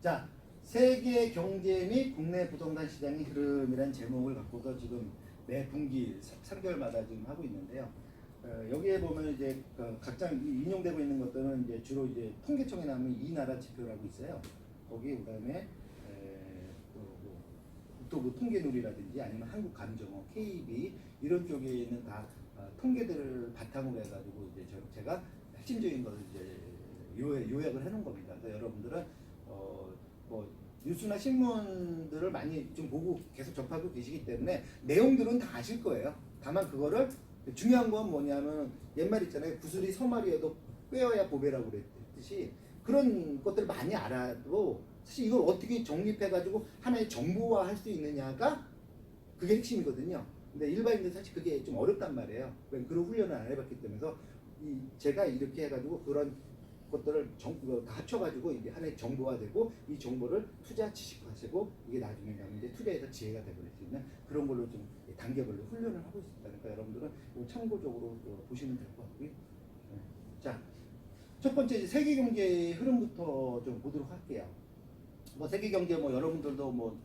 자, 세계 경제 및 국내 부동산 시장의 흐름이라는 제목을 갖고서 지금 매 분기 3개월마다 지금 하고 있는데요. 여기에 보면 이제 각자 인용되고 있는 것들은 이제 주로 이제 통계청에 나오는 이 나라 지표라고 있어요. 거기 그다음에 국토부 통계누리라든지 아니면 한국감정원, KB 이런 쪽에 있는 다 통계들을 바탕으로 해가지고 이제 제가 핵심적인 것을 이제 요약을 해놓은 겁니다. 그래서 여러분들은 뭐 뉴스나 신문들을 많이 좀 보고 계속 접하고 계시기 때문에 내용들은 다 아실 거예요. 다만 그거를 중요한 건 뭐냐면 옛말 있잖아요. 구슬이 서말이어도 꿰어야 보배라고 그랬듯이 그런 것들 많이 알아도 사실 이걸 어떻게 정립해가지고 하나의 정보화 할 수 있느냐가 그게 핵심이거든요. 근데 일반인들 사실 그게 좀 어렵단 말이에요. 그런 훈련을 안 해봤기 때문에 제가 이렇게 해가지고 그런 것들을 다 합쳐가지고 이게 하나의 정보화되고 이 정보를 투자 지식화하시고 이게 나중에 가면 이제 투자에서 지혜가 되버릴 수 있는 그런 걸로 좀 단계별로 훈련을 하고 있다니까 여러분들은 참고적으로 보시면 될 것 같고요. 자, 첫 번째 세계 경제의 흐름부터 좀 보도록 할게요. 뭐 세계 경제 뭐 여러분들도 뭐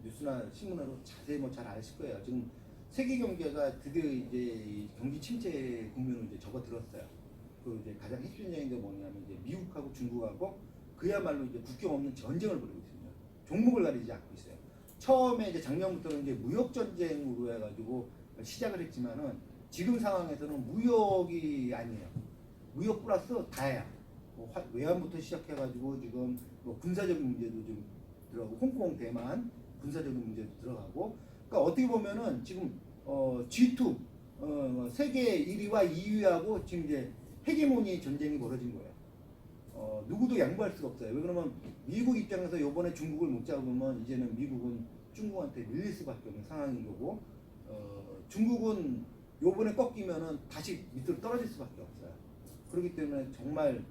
뉴스나 신문으로 자세히 뭐 잘 아실 거예요. 지금 세계 경제가 드디어 이제 경기 침체 국면으로 이제 접어들었어요. 그 이제 가장 핵심적인 게 뭐냐면 이제 미국하고 중국하고 그야말로 이제 국경 없는 전쟁을 벌이고 있습니다. 종목을 가리지 않고 있어요. 처음에 이제 작년부터는 이제 무역 전쟁으로 해가지고 시작을 했지만은 지금 상황에서는 무역이 아니에요. 무역 플러스 다야. 뭐 외환부터 시작해가지고 지금 뭐 군사적인 문제도 좀 들어가고 홍콩, 대만 군사적인 문제도 들어가고. 그러니까 어떻게 보면은 지금 G2 세계 1위와 2위하고 지금 이제 헤게모니 전쟁이 벌어진 거예요. 누구도 양보할 수가 없어요. 왜 그러면 미국 입장에서 요번에 중국을 못 잡으면 이제는 미국은 중국한테 밀릴 수밖에 없는 상황인 거고 중국은 요번에 꺾이면은 다시 밑으로 떨어질 수밖에 없어요. 그렇기 때문에 정말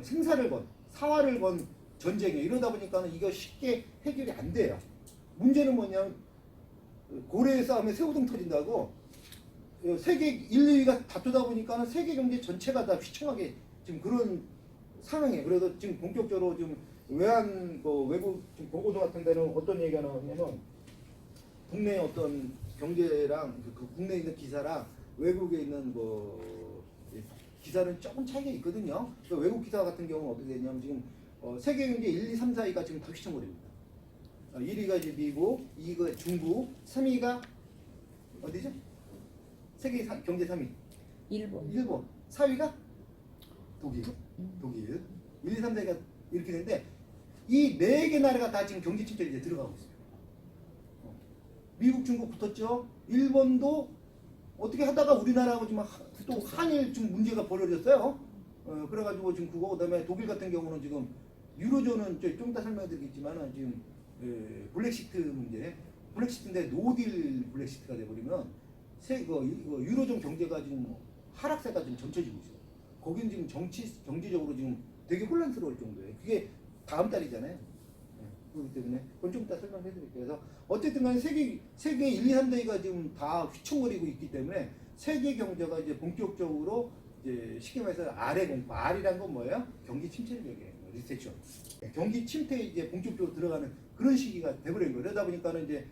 생사를 건 사활을 건 전쟁이에요. 이러다 보니까는 이거 쉽게 해결이 안 돼요. 문제는 뭐냐면 고래의 싸움에 새우등 터진다고 세계 1, 2위가 다투다 보니까 세계 경제 전체가 다 휘청하게 지금 그런 상황이에요. 그래서 지금 본격적으로 지금 외국 보고서 같은 데는 어떤 얘기가 나오냐면 국내 어떤 경제랑 그 국내에 있는 기사랑 외국에 있는 기사는 조금 차이가 있거든요. 외국 기사 같은 경우는 어떻게 되냐면 지금 세계 경제 1, 2, 3, 4위가 지금 다 휘청거립니다. 1위가 이제 미국, 2위가 중국, 3위가 어디죠? 세계 경제 3위. 일본. 4위가 독일. 1, 2, 3, 4위가 이렇게 되는데 이 4개 나라가 다 지금 경제 침체에 이제 들어가고 있어요. 미국, 중국 붙었죠. 일본도 어떻게 하다가 우리나라하고 지금 또 한일 좀 문제가 벌어졌어요. 그래가지고 지금 그거 그다음에 독일 같은 경우는 지금 유로존은 좀 이따 설명드리겠지만은 지금 블랙시트 문제, 블랙시트인데 노딜 블랙시트가 돼버리면 유로존 경제가 지금 하락세가 지금 점쳐지고 있어요. 거긴 지금 경제적으로 지금 되게 혼란스러울 정도예요. 그게 다음 달이잖아요. 그렇기 때문에 그건 좀 이따 설명해드릴게요. 그래서 어쨌든 간에 세계 1, 2, 3대가 지금 다 휘청거리고 있기 때문에 세계 경제가 이제 본격적으로 이제 쉽게 말해서 R의 공포. R이란 건 뭐예요? 경기 침체를 얘기해요. 리세션. 경기 침체에 이제 본격적으로 들어가는 그런 시기가 돼버린 거예요. 그러다 보니까는 이제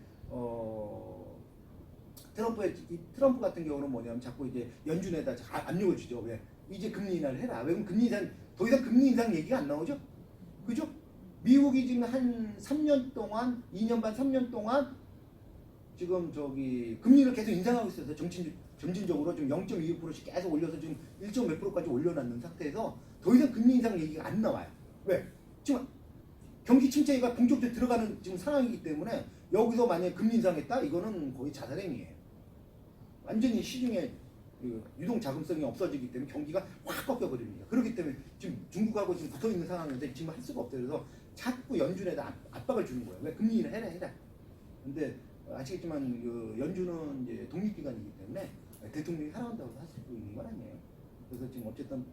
트럼프 같은 경우는 뭐냐면 자꾸 이제 연준에다 압력을 주죠. 왜? 이제 금리 인하를 해라. 왜? 그럼 금리 인상 더 이상 금리 인상 얘기가 안 나오죠? 그죠? 미국이 지금 한 3년 동안, 2년 반, 3년 동안 지금 금리를 계속 인상하고 있어서 점진적으로 지금 0.25%씩 계속 올려서 지금 1.몇 %까지 올려놨는 상태에서 더 이상 금리 인상 얘기가 안 나와요. 왜? 지금 경기 침체가 본격적으로 들어가는 지금 상황이기 때문에 여기서 만약에 금리 인상했다? 이거는 거의 자살행위예요. 완전히 시중에 유동 자금성이 없어지기 때문에 경기가 확 꺾여버립니다. 그렇기 때문에 지금 중국하고 지금 붙어 있는 상황인데 지금 할 수가 없어요. 그래서 자꾸 연준에다 압박을 주는 거예요. 왜? 금리 인하 해라. 근데 아시겠지만 연준은 이제 독립기관이기 때문에 대통령이 하라한다고 할 수 있는 건 아니에요. 그래서 지금 어쨌든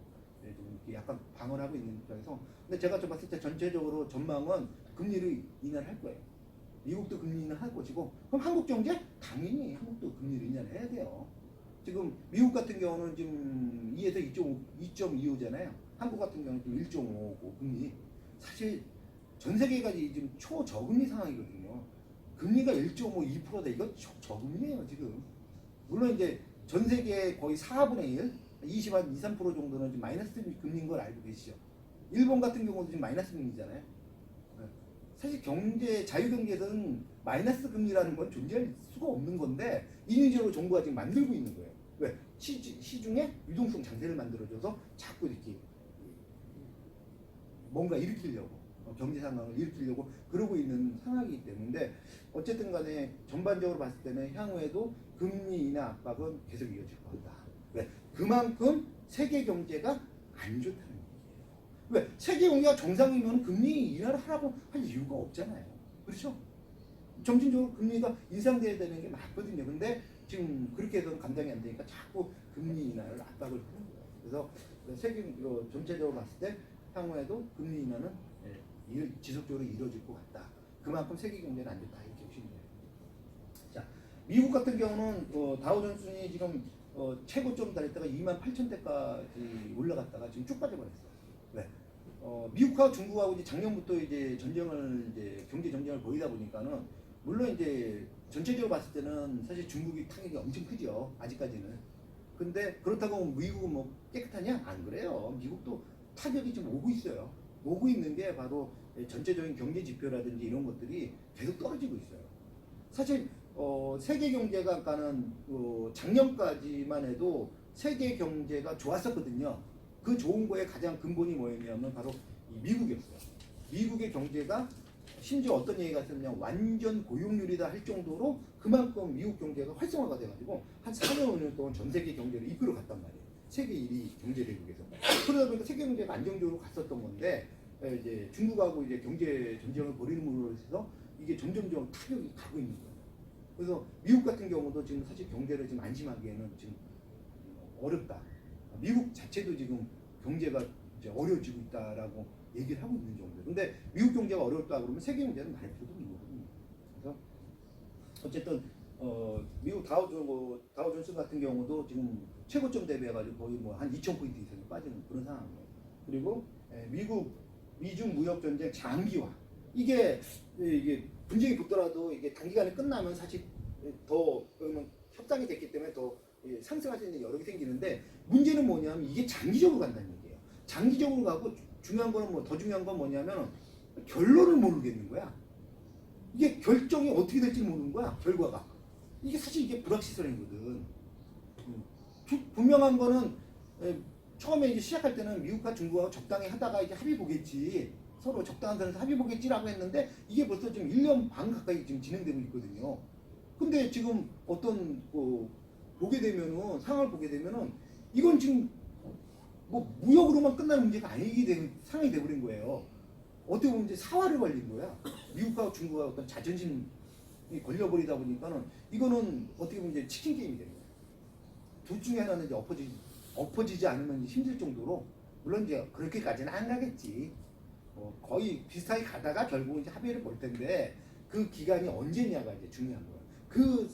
좀 약간 방어하고 있는 입장에서 근데 제가 좀 봤을 때 전체적으로 전망은 금리를 인하를 할 거예요. 미국도 금리 인하할 것이고 그럼 한국 경제? 당연히 한국도 금리를 인하를 해야 돼요. 지금 미국 같은 경우는 지금 2에서 2.25잖아요. 한국 같은 경우는 좀 1.5고 금리. 사실 전 세계가 지금 초저금리 상황이거든요. 금리가 1.52%다. 이거 저금리예요 지금. 물론 이제 전 세계 거의 4분의 1, 20한 2, 3% 정도는 지금 마이너스 금리인 걸 알고 계시죠. 일본 같은 경우도 지금 마이너스 금리잖아요. 사실 자유경제에서는 마이너스 금리라는 건 존재할 수가 없는 건데 인위적으로 정부가 지금 만들고 있는 거예요. 왜? 시중에 유동성 장세를 만들어줘서 자꾸 이렇게 뭔가 일으키려고 경제 상황을 일으키려고 그러고 있는 상황이기 때문에 어쨌든 간에 전반적으로 봤을 때는 향후에도 금리 인하 압박은 계속 이어질 것 같다. 왜? 그만큼 세계 경제가 안 좋다는 얘기예요. 왜? 세계 경제가 정상이면 금리 인하를 하라고 할 이유가 없잖아요. 그렇죠? 점진적으로 금리가 인상돼야 되는 게 맞거든요. 근데 지금 그렇게 해서는 감당이 안 되니까 자꾸 금리 인하를 압박을 하는 거예요. 그래서 세계 전체적으로 봤을 때 향후에도 금리 인하는 지속적으로 이루어질 것 같다. 그만큼 세계 경제는 안 좋다 이렇게 보시면 돼요. 자, 미국 같은 경우는 다우존슨이 지금 최고점 달했다가 28,000대까지 올라갔다가 지금 쭉 빠져버렸어. 왜? 미국하고 중국하고 이제 작년부터 이제 경제 전쟁을 벌이다 보니까는 물론 이제 전체적으로 봤을 때는 사실 중국이 타격이 엄청 크죠. 아직까지는. 근데 그렇다고 미국은 뭐 깨끗하냐? 안 그래요. 미국도 타격이 좀 오고 있어요. 오고 있는 게 바로 전체적인 경제 지표라든지 이런 것들이 계속 떨어지고 있어요. 사실 세계 경제가 아까는 작년까지만 해도 세계 경제가 좋았었거든요. 그 좋은 거에 가장 근본이 뭐였냐면 바로 이 미국이었어요. 미국의 경제가 심지어 어떤 얘기가 있었냐면 완전 고용률이다 할 정도로 그만큼 미국 경제가 활성화가 돼가지고 한 4년 5년 동안 전 세계 경제를 이끌어 갔단 말이에요. 세계 1위 경제대국에서. 그러다 보니까 세계 경제가 안정적으로 갔었던 건데 이제 중국하고 이제 경제 전쟁을 벌이는으로 해서 이게 점점점 타격이 가고 있는 거예요. 그래서 미국 같은 경우도 지금 사실 경제를 지금 안심하기에는 지금 어렵다. 미국 자체도 지금 경제가 이제 어려워지고 있다라고 얘기를 하고 있는 정도. 근데 미국 경제가 어렵다 그러면 세계 경제는 말할 필요도 없는 거거든요. 그래서 어쨌든 미국 다우존스 같은 경우도 지금 최고점 대비해가지고 거의 뭐 한 2,000포인트 이상이 빠지는 그런 상황이에요. 그리고 미중 무역 전쟁 장기화 이게 분쟁이 붙더라도 이게 단기간에 끝나면 사실 더 그러면 협상이 됐기 때문에 더 상승할 수 있는 여력이 생기는데 문제는 뭐냐면 이게 장기적으로 간다는 얘기예요. 장기적으로 가고 중요한 거는 더 중요한 건 뭐냐면 결론을 모르겠는 거야. 이게 결정이 어떻게 될지 모르는 거야. 결과가. 이게 사실 이게 불확실성이거든. 분명한 거는 처음에 이제 시작할 때는 미국과 중국하고 적당히 하다가 이제 합의 보겠지. 서로 적당한 선에서 합의 보겠지라고 했는데 이게 벌써 지금 1년 반 가까이 지금 진행되고 있거든요. 근데 지금 어떤 보게 되면은 상황을 보게 되면은 이건 지금 뭐 무역으로만 끝날 문제가 아니게 되는 상황이 돼버린 거예요. 어떻게 보면 이제 사활을 걸린 거야. 미국하고 중국하고 어떤 자존심이 걸려버리다 보니까는 이거는 어떻게 보면 이제 치킨 게임이 되는 거예요. 둘 중에 하나는 이제 엎어지지 않으면 이제 힘들 정도로 물론 이제 그렇게까지는 안 가겠지. 거의 비슷하게 가다가 결국 이제 합의를 볼 텐데 그 기간이 언제냐가 이제 중요한 거예요. 그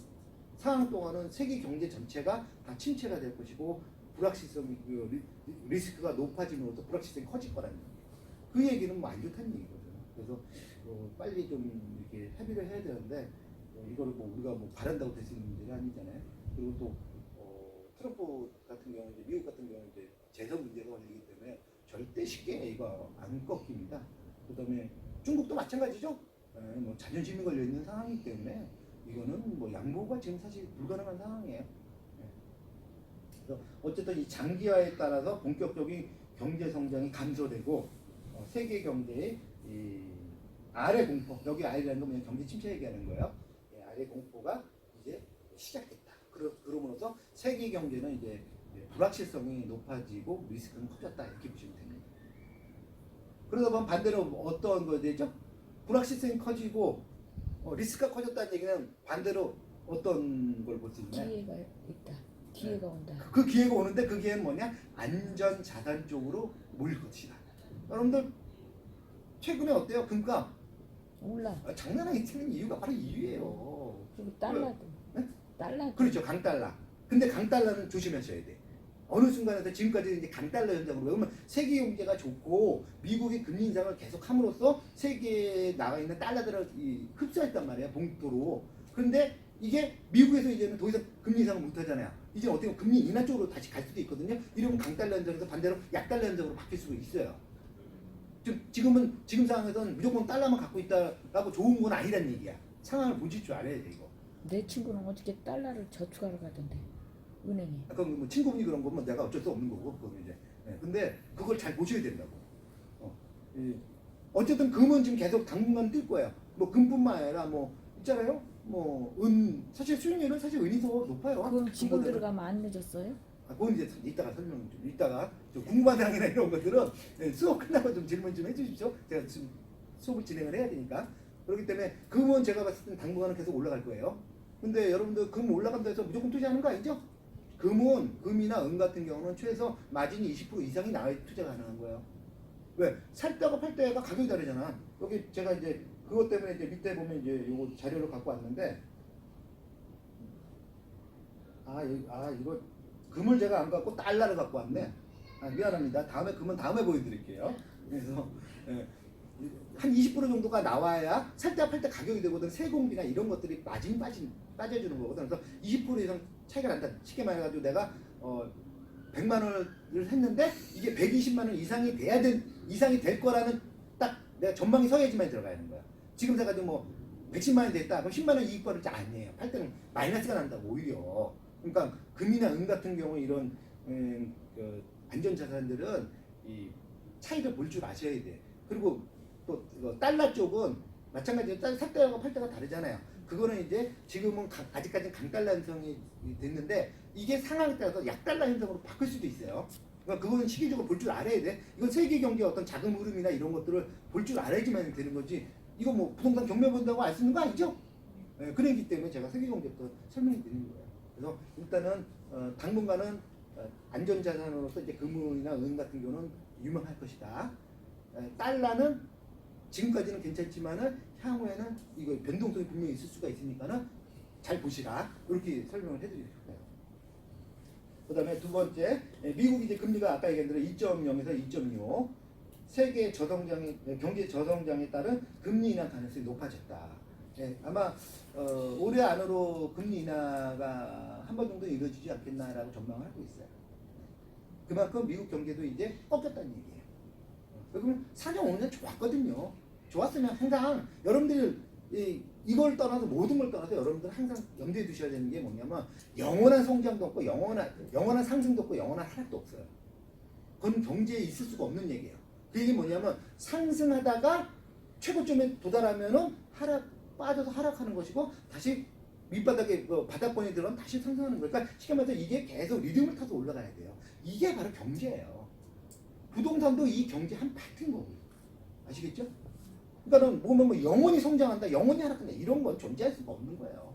상황 동안은 세계 경제 전체가 다 침체가 될 것이고 불확실성이 리스크가 높아지면서 불확실성이 커질 거라는 얘기예요. 그 얘기는 뭐 안 좋다는 얘기거든요. 그래서 빨리 좀 이렇게 합의를 해야 되는데 이거를 뭐 우리가 뭐 바란다고 될 수 있는 문제가 아니잖아요. 그리고 또 트럼프 같은 경우 이제 미국 같은 경우 이제 재선 문제가 걸리기 때문에 절대 쉽게 이거 안 꺾입니다. 그다음에 중국도 마찬가지죠. 뭐 자존심이 걸려 있는 상황이기 때문에 이거는 뭐 양보가 지금 사실 불가능한 상황이에요. 그래서 어쨌든 이 장기화에 따라서 본격적인 경제 성장이 감소되고 세계 경제의 이 아래 공포, 여기 아래라는 건 그냥 경제 침체 얘기하는 거예요. 아래 공포가 이제 시작됐다. 그러므로써 세계 경제는 이제 불확실성이 높아지고 리스크는 커졌다 이렇게 보시면 됩니다. 그러다 보면 반대로 어떤 거 되죠? 불확실성이 커지고 리스크가 커졌다는 얘기는 반대로 어떤 걸 볼 수 있나요? 기회가 있다. 기회가 온다. 그 기회가 오는데 그 기회는 뭐냐? 안전 자산 쪽으로 몰릴 것이다. 여러분들 최근에 어때요? 금값 올라. 장난 아니게 튀는 이유가 바로 이유예요. 그리고 달러도. 네? 달러. 그렇죠. 강달러. 근데 강달러는 조심하셔야 돼. 어느 순간에서 지금까지 이제 강달러 현상으로 그러면 세계 경제가 좋고 미국이 금리 인상을 계속 함으로써 세계에 나와 있는 달러들을 흡수했단 말이에요. 봉투로. 그런데 이게 미국에서 이제는 더 이상 금리 인상을 못 하잖아요. 이제 어떻게 보면 금리 인하 쪽으로 다시 갈 수도 있거든요. 이러면 강달러 현상에서 반대로 약달러 현상으로 바뀔 수가 있어요. 지금 상황에서는 무조건 달러만 갖고 있다라고 좋은 건 아니란 얘기야. 상황을 보실 줄 알아야 돼 이거. 내 친구는 어저께 달러를 저축하러 가던데 은행에. 그럼 뭐 친구분이 그런 거면 내가 어쩔 수 없는 거고 그건 이제. 예, 근데 그걸 잘 보셔야 된다고. 어쨌든 금은 지금 계속 당분간 뜰 거예요. 뭐 금뿐만 아니라 뭐 있잖아요. 뭐 은 사실 수익률은 사실 은이 더 높아요. 그럼 지금 금보다는. 들어가면 안 늦었어요? 그건 이제 이따가 설명 좀 이따가 좀 궁금한 사항이나 이런 것들은 수업 끝나고 좀 질문 좀 해주십시오. 제가 지금 수업을 진행을 해야 되니까. 그렇기 때문에 금은 제가 봤을 때 당분간은 계속 올라갈 거예요. 근데 여러분들 금 올라간다 해서 무조건 투자하는 거 아니죠? 금이나 은 같은 경우는 최소 마진이 20% 이상이 나와야 투자가 가능한 거예요. 왜? 살 때가 팔 때가 가격이 다르잖아. 여기 제가 이제 그것 때문에 이제 밑에 보면 이제 요거 자료를 갖고 왔는데 이거 금을 제가 안 갖고 달러를 갖고 왔네. 미안합니다. 다음에 금은 다음에 보여드릴게요. 그래서 한 20% 정도가 나와야 살 때 팔 때 가격이 되거든. 세공비나 이런 것들이 빠져주는 거거든. 그래서 20% 이상 차이가 난다. 쉽게 말해가지고 내가 100만 원을 했는데 이게 120만 원 이상이 될 거라는 딱 내가 전망이 서야지만 들어가야 하는 거야. 지금 사가지고 뭐 110만 원이 됐다. 그럼 10만 원 이익 벌을 줄 아니에요. 팔 때는 마이너스가 난다고 오히려. 그러니까 금이나 은 같은 경우 이런 그 안전자산들은 이 차이를 볼 줄 아셔야 돼. 그리고 또 달러 쪽은 마찬가지로 살 때와 팔 때가 다르잖아요. 그거는 이제 지금은 아직까지는 강달러 현상이 됐는데 이게 상황에 따라서 약달러 현상으로 바뀔 수도 있어요. 그러니까 그거는 시기적으로 볼 줄 알아야 돼. 이건 세계 경제의 어떤 자금 흐름이나 이런 것들을 볼 줄 알아야지만 되는 거지. 이거 뭐 부동산 경매 본다고 알 수 있는 거 아니죠? 그러기 때문에 제가 세계 경제부터 설명해 드리는 거예요. 그래서 일단은 당분간은 안전자산으로서 이제 금이나 은 같은 경우는 유명할 것이다. 달러는 지금까지는 괜찮지만은 향후에는 이거 변동성이 분명히 있을 수가 있으니까는 잘 보시라. 이렇게 설명을 해드리고 싶어요. 그다음에 두 번째, 미국 이제 금리가 아까 얘기한 대로 2.0에서 2.25 세계 경제 저성장에 따른 금리 인하 가능성이 높아졌다. 아마 올해 안으로 금리 인하가 한 번 정도 이루어지지 않겠나라고 전망을 하고 있어요. 그만큼 미국 경제도 이제 꺾였다는 얘기예요. 그러면 4년 5년 좋았거든요. 좋았으면 항상 여러분들 이걸 떠나서 모든 걸 떠나서 여러분들 항상 염두에 두셔야 되는 게 뭐냐면 영원한 성장도 없고 영원한 상승도 없고 영원한 하락도 없어요. 그건 경제에 있을 수가 없는 얘기예요. 그 얘기 뭐냐면 상승하다가 최고점에 도달하면은 빠져서 하락하는 것이고 다시 밑바닥에 바닥권에 들어가면 다시 상승하는 거예요. 그러니까 쉽게 말해서 이게 계속 리듬을 타서 올라가야 돼요. 이게 바로 경제예요. 부동산도 이 경제 한 파트인 거고요. 아시겠죠? 그러니까 뭐 영원히 성장한다, 영원히 하락한다 이런 건 존재할 수가 없는 거예요.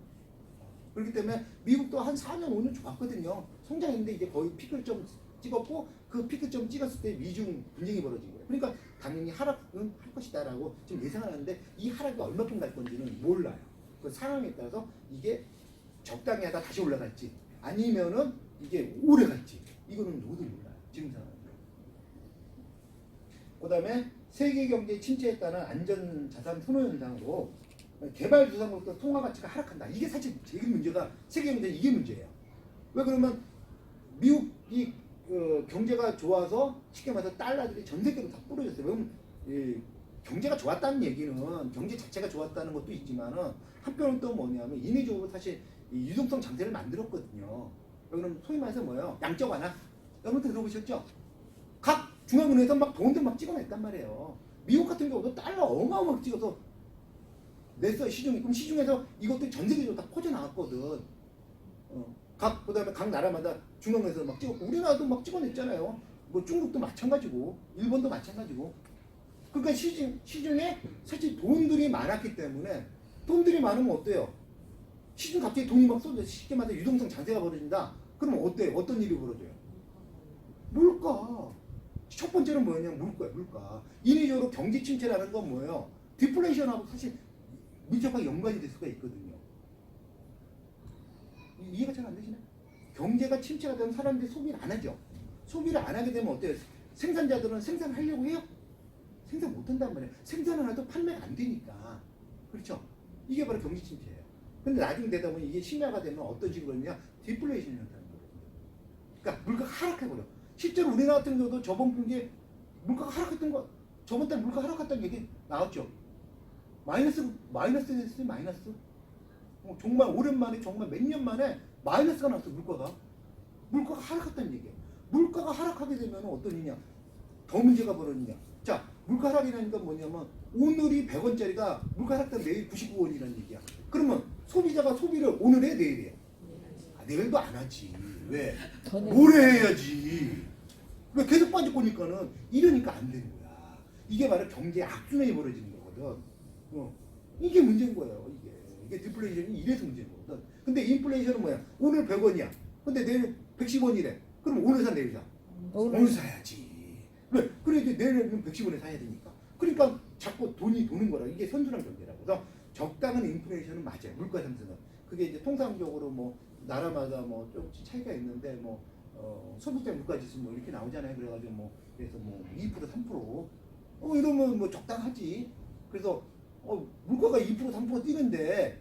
그렇기 때문에 미국도 한 4년, 5년 좋았거든요. 성장했는데 이제 거의 피크를 좀 찍었고 그 피크점 찍었을 때 미중 분쟁이 벌어진 거예요. 그러니까 당연히 하락은 할 것이다라고 지금 예상을 하는데 이 하락이 얼마큼 갈 건지는 몰라요. 그 상황에 따라서 이게 적당히 하다 다시 올라갈지 아니면은 이게 오래 갈지 이거는 누구도 몰라요. 지금 상황은. 그다음에 세계 경제 침체에 따른 안전 자산 선호 현상으로 개발도상국들 통화 가치가 하락한다. 이게 사실 제일 문제가 세계 경제 이게 문제예요. 왜 그러면 미국이 경제가 좋아서 쉽게 말해서 달러들이 전 세계로 다 뿌려졌어요. 그럼 경제가 좋았다는 얘기는 경제 자체가 좋았다는 것도 있지만은 한편은 또 뭐냐면 인위적으로 사실 이 유동성 장세를 만들었거든요. 그럼 소위 말해서 뭐예요? 양적 완화. 여러분 들어보셨죠? 각 중앙은행에서 막 돈들 막 찍어냈단 말이에요. 미국 같은 경우도 달러 어마어마하게 찍어서 냈어요. 시중에. 그럼 시중에서 이것들이 전 세계적으로 다 퍼져나갔거든. 그다음에 각 나라마다 중앙에서 막 찍었고 우리나라도 막 찍어냈잖아요. 뭐 중국도 마찬가지고 일본도 마찬가지고. 그러니까 시중에 사실 돈들이 많았기 때문에 돈들이 많으면 어때요? 시중 갑자기 돈이 막 쏟아져 쉽게 말해서 유동성 장세가 벌어진다. 그러면 어때요? 어떤 일이 벌어져요? 물가. 첫 번째는 뭐냐면 물가예요. 물가. 인위적으로 경기 침체라는 건 뭐예요? 디플레이션하고 사실 밀접하게 연관이 될 수가 있거든요. 이해가 잘 안 되시나요? 경제가 침체가 되면 사람들이 소비를 안 하죠. 소비를 안 하게 되면 어때요? 생산자들은 생산하려고 해요? 생산 못 한단 말이에요. 생산을 해도 판매가 안 되니까. 그렇죠? 이게 바로 경기 침체예요. 근데 나중에 되다 보니 이게 심화가 되면 어떤 식으로 되냐? 디플레이션이 나타나는 거거든요. 그러니까 물가가 하락해버려. 실제로 우리나라 같은 경우도 저번 분기에 물가가 하락했던 거, 저번 달 물가 하락했다는 얘기 나왔죠. 마이너스 됐어요, 마이너스. 정말 오랜만에, 정말 몇 년 만에 마이너스가 나왔어, 물가가. 물가가 하락했다는 얘기예요. 물가가 하락하게 되면 어떤 일이냐? 더 문제가 벌어지냐? 자, 물가 하락이라니까 뭐냐면 오늘이 100원짜리가 물가 하락되면 내일 99원이라는 얘기야. 그러면 소비자가 소비를 오늘 해, 내일 해요? 내일도 안 하지. 왜? 모레 해야지. 왜 계속 빠질 거니까는 이러니까 안 되는 거야. 이게 바로 경제 악순환이 벌어지는 거거든. 이게 문제인 거예요. 이게 디플레이션이 이래서 문제인 거거든. 근데 인플레이션은 뭐야? 오늘 100원이야. 근데 내일 110원이래. 그럼 오늘 사 내일 사? 오늘 사야지. 왜? 그래 이제 내일은 110원에 사야 되니까. 그러니까 자꾸 돈이 도는 거라. 이게 선순환 경제라고. 그래서 적당한 인플레이션은 맞아요. 물가 상승은. 그게 이제 통상적으로 뭐 나라마다 뭐 조금씩 차이가 있는데 뭐 소비자 물가지수 뭐 이렇게 나오잖아요. 그래가지고 뭐 그래서 뭐 2% 3% 이러면 뭐 적당하지. 그래서 물가가 2% 3% 뛰는데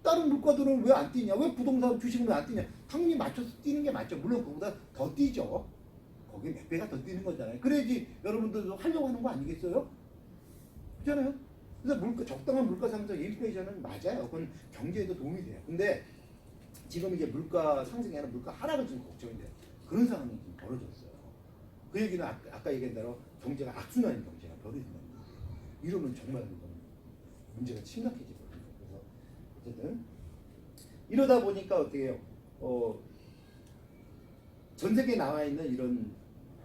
다른 물가들은 왜 안 뛰냐? 왜 부동산 주식은 왜 안 뛰냐? 당연히 맞춰서 뛰는 게 맞죠. 물론 그보다 더 뛰죠. 거기 몇 배가 더 뛰는 거잖아요. 그래야지 여러분들도 하려고 하는 거 아니겠어요? 그렇잖아요. 그래서 적당한 물가 상승, 인플레이션은 맞아요. 그건 경제에도 도움이 돼요. 근데 지금 이제 물가 상승이 아니라 물가 하락은 지금 걱정이 돼요. 그런 상황이 지금 벌어졌어요. 그 얘기는 아까 얘기한 대로 경제가 악순환인 경제가 벌어진다는 거예요. 이러면 정말 문제가 심각해지거든요. 그래서 어쨌든 이러다 보니까 어떻게 해요? 전 세계에 나와 있는 이런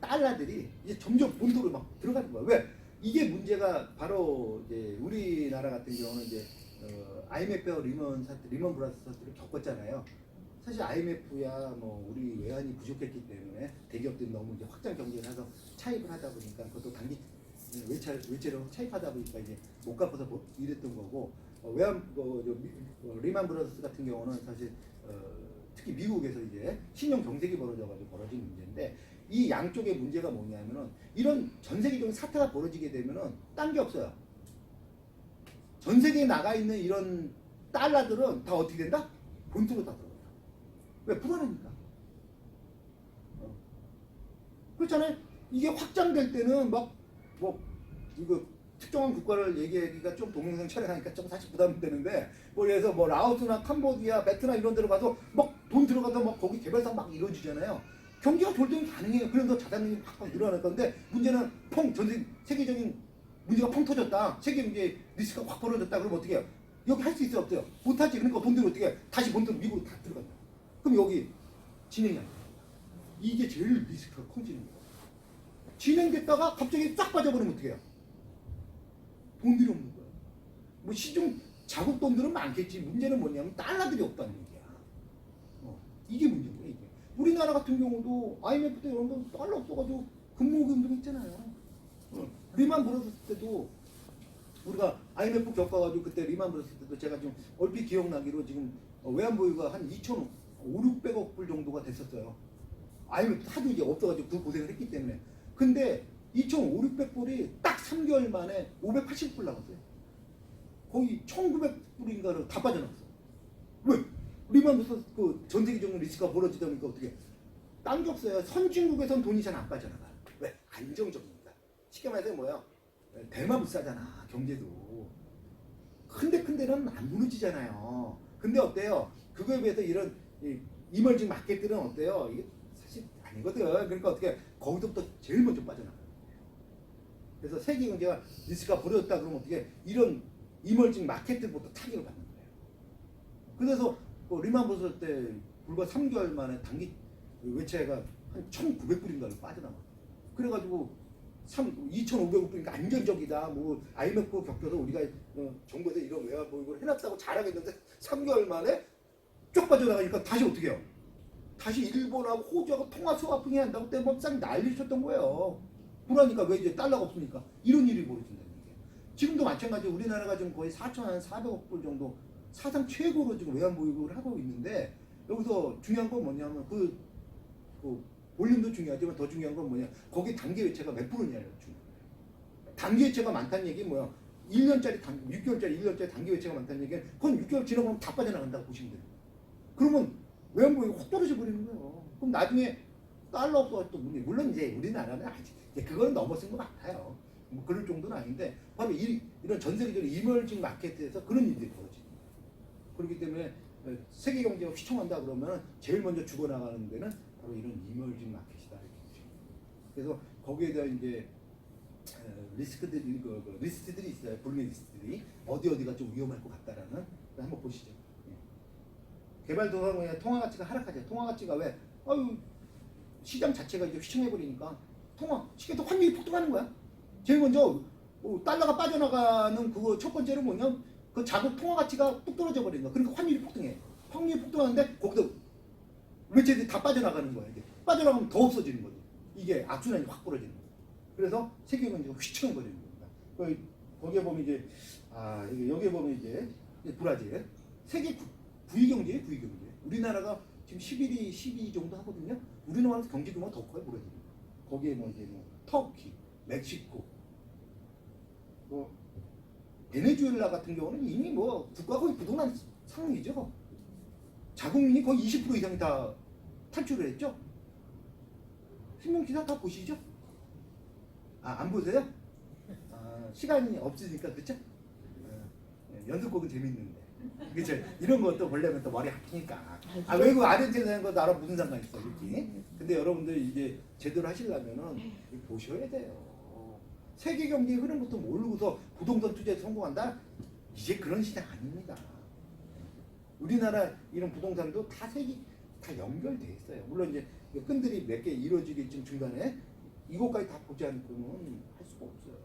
달러들이 이제 점점 본토로 막 들어가는 거야. 왜? 이게 문제가 바로 이제 우리나라 같은 경우는 이제 IMF와 리먼 브라더스 사태를 겪었잖아요. 사실 IMF야 뭐 우리 외환이 부족했기 때문에 대기업들이 너무 이제 확장 경제를 해서 차입을 하다 보니까 그것도 단기 외채로 차입하다 보니까 이제 못 갚아서 이랬던 거고 리먼 브라더스 같은 경우는 사실 특히 미국에서 이제 신용 경색이 벌어져가지고 벌어진 문제인데 이 양쪽의 문제가 뭐냐면은 이런 전 세계적인 사태가 벌어지게 되면은 딴 게 없어요. 전 세계에 나가 있는 이런 달러들은 다 어떻게 된다? 본토로 다 들어간다. 왜? 불안하니까. 그렇잖아요. 이게 확장될 때는 막 뭐 이거 특정한 국가를 얘기하기가 좀 동영상 촬영하니까 좀 사실 부담되는데 뭐 그래서 뭐 라오스나 캄보디아, 베트남 이런 데로 가서 막 돈 들어가서 막 거기 개발상 막 이루어지잖아요. 경기가 좋을 때는 가능해요. 그래서 자산력이 팍팍 늘어날 건데 문제는 전 세계적인 문제가 펑 터졌다. 세계 이제 리스크가 확 벌어졌다. 그러면 어떻게 해요? 여기 할 수 있어요? 없어요? 못하지. 그러니까 돈들이 어떻게 해요? 다시 본토로 미국으로 다 들어간다. 그럼 여기 진행이 안 돼. 이게 제일 리스크가 커지는 거예요. 진행됐다가 갑자기 쫙 빠져버리면 어떻게 해요? 돈들이 없는 거예요. 뭐 시중 자국 돈들은 많겠지. 문제는 뭐냐면 달러들이 없다는 얘기야. 이게 문제인 거예요. 이게. 우리나라 같은 경우도 IMF 때 이런 거 달러 없어가지고 근무금도 했잖아요. 리만 브라더스 때도 우리가 IMF 겪어가지고 그때 리만 브라더스 때도 제가 지금 얼핏 기억나기로 지금 외환 보유가 한 2,500억 불 정도가 됐었어요. IMF 하도 이제 없어가지고 그 고생을 했기 때문에. 근데 2,500불이 딱 3개월 만에 580불 나왔어요. 거의 1,900불인가를 다 빠져나갔어. 왜? 리만 브라더스 그 전 세계적인 리스크가 벌어지다 보니까 어떻게? 딴 게 없어요. 선진국에선 돈이 잘 안 빠져나가. 왜? 안정적입니다. 쉽게 말해서 뭐야? 대마 비싸잖아. 경제도. 큰 데는 안 무너지잖아요. 근데 어때요? 그거에 비해서 이런 이머징 마켓들은 어때요? 이게 사실 아니거든. 그러니까 어떻게 거기서부터 제일 먼저 빠져나가요. 그래서 세계 경제가 리스크가 벌어졌다 그러면 어떻게 이런 이머징 마켓들부터 타격을 받는 거예요. 그래서 리만 브라더스 때 불과 3개월 만에 단기 외채가 한 1,900불인가를 빠져나와. 그래가지고 2,500불이니까 안정적이다. 뭐 IMF 겪어서 우리가 정부에서 이런 외환 보유고를 해놨다고 자랑했는데 3개월 만에 쭉 빠져나가니까 다시 어떻게 해요? 다시 일본하고 호주하고 통화 스와핑 해야 한다고 때문에 싹 난리 쳤던 거예요. 그러니까 왜 이제 달러가 없으니까 이런 일이 벌어진다는 얘기예요. 지금도 마찬가지로 우리나라가 지금 거의 4,400억 불 정도 사상 최고로 지금 외환 보유고를 하고 있는데 여기서 중요한 건 뭐냐면 그 볼륨도 중요하지만 더 중요한 건 뭐냐? 거기 단기 회차가 몇 프로냐예요. 단기 회차가 많다는 얘기 뭐야? 1년짜리 6개월짜리 1년짜리 단기 회차가 많다는 얘기는 그건 6개월 지나고 다 빠져나간다고 보시면 돼요. 그러면 외환보유가 확 떨어져 버리는 거예요. 그럼 나중에 달러가 또 물론 이제 우리나라는 아직 이제 그거는 넘어선 것 같아요. 뭐 그럴 정도는 아닌데 바로 이런 전 세계적인 이머징 마켓에서 그런 일들이 벌어지는 거예요. 그렇기 때문에 세계 경제가 휘청한다 그러면 제일 먼저 죽어나가는 데는 바로 이런 이머징 마켓이다 이렇게 보시면 돼요. 그래서 거기에 대한 이제 리스트들이 있어요. 불리 리스트들이 어디가 좀 위험할 것 같다라는 한번 보시죠. 예. 개발도상국의 통화 가치가 하락하죠. 통화 가치가 왜? 시장 자체가 이제 휘청해 버리니까 시계도 환율이 폭등하는 거야. 제일 먼저 달러가 빠져나가는 그거 첫 번째로 뭐냐? 그 자국 통화 가치가 뚝 떨어져 버리는 거야. 그러니까 환율이 폭등해. 환율이 폭등하는데 거기서 외채들이 다 빠져나가는 거야. 이제 빠져나가면 더 없어지는 거지. 이게 악순환이 확 벌어지는 거야. 그래서 세계 경제가 휘청해 버리는 겁니다. 거기에 보면 이제 여기에 보면 이제 브라질 세계 9위 경제예요. 9위 경제. 우리나라가 지금 11위, 12위 정도 하거든요. 우리나라에서 경제 규모가 더 커요. 브라질. 거기에 뭐 이제 터키, 멕시코, 베네수엘라 같은 경우는 이미 뭐 국가 거의 부동산 상위죠. 자국민이 거의 20% 이상이 다 탈출을 했죠. 신문기사 다 보시죠? 안 보세요? 시간이 없으니까 그렇죠? 연습곡은 재밌는데 그렇죠? 이런 것도 보려면 또 머리 아프니까 외국 아르헨티나 거 나라 무슨 상관 있어 이렇게. 근데 여러분들 이제 제대로 하시려면은 보셔야 돼요. 세계 경제 흐름부터 모르고서 부동산 투자에 성공한다? 이제 그런 시장 아닙니다. 우리나라 이런 부동산도 다 연결돼 있어요. 물론 이제 끈들이 몇 개 이루어지겠지만 중간에 이것까지 다 보지 않고는 할 수가 없어요.